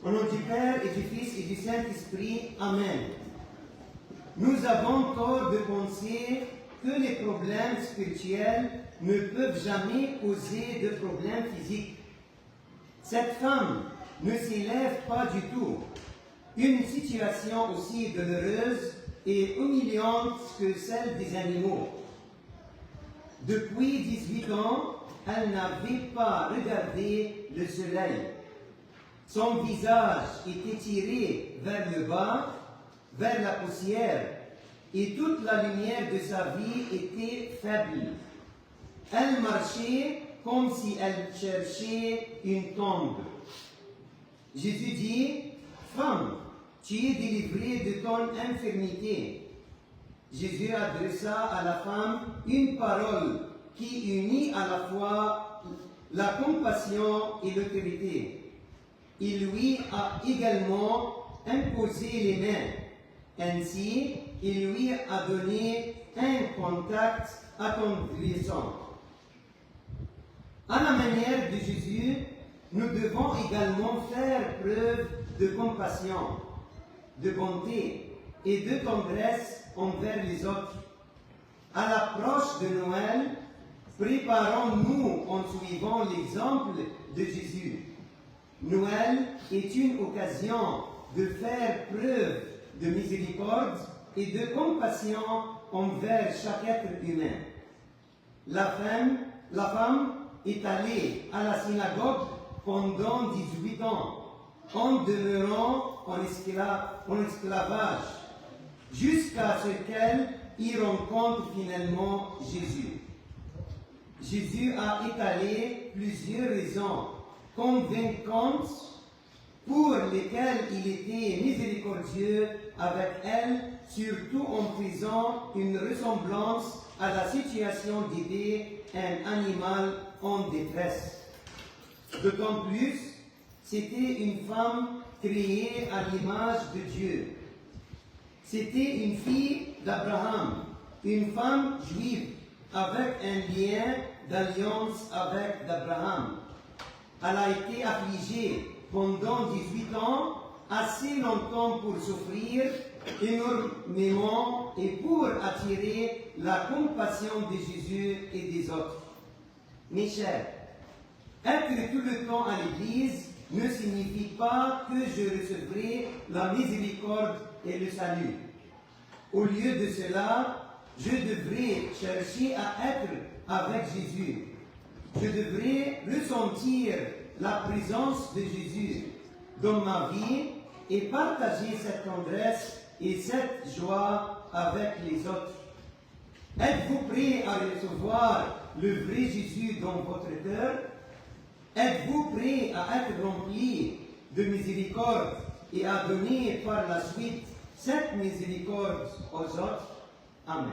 Au nom du Père et du Fils et du Saint-Esprit, Amen. Nous avons tort de penser que les problèmes spirituels ne peuvent jamais causer de problèmes physiques. Cette femme ne s'élève pas du tout. Une situation aussi douloureuse et humiliante que celle des animaux. Depuis 18 ans, elle n'avait pas regardé le soleil. Son visage était tiré vers le bas, vers la poussière, et toute la lumière de sa vie était faible. Elle marchait comme si elle cherchait une tombe. Jésus dit, « Femme, tu es délivrée de ton infirmité. » Jésus adressa à la femme une parole qui unit à la fois la compassion et l'autorité. Il lui a également imposé les mains. Ainsi, il lui a donné un contact attendrissant. À la manière de Jésus, nous devons également faire preuve de compassion, de bonté et de tendresse envers les autres. À l'approche de Noël, préparons-nous en suivant l'exemple de Jésus. Noël est une occasion de faire preuve de miséricorde et de compassion envers chaque être humain. La femme est allée à la synagogue pendant 18 ans, en demeurant en esclavage, jusqu'à ce qu'elle y rencontre finalement Jésus. Jésus a étalé plusieurs raisons convaincantes pour lesquelles il était miséricordieux avec elle, surtout en faisant une ressemblance à la situation d'aider un animal en détresse. D'autant plus, c'était une femme créée à l'image de Dieu. C'était une fille d'Abraham, une femme juive avec un lien d'alliance avec Abraham. Elle a été affligée pendant 18 ans, assez longtemps pour souffrir énormément et pour attirer la compassion de Jésus et des autres. Mes chers, être tout le temps à l'Église ne signifie pas que je recevrai la miséricorde et le salut. Au lieu de cela, je devrais chercher à être avec Jésus. Je devrais ressentir la présence de Jésus dans ma vie et partager cette tendresse et cette joie avec les autres. Êtes-vous prêt à recevoir le vrai Jésus dans votre cœur? Êtes-vous prêt à être rempli de miséricorde et à donner par la suite cette miséricorde aux autres? Amen.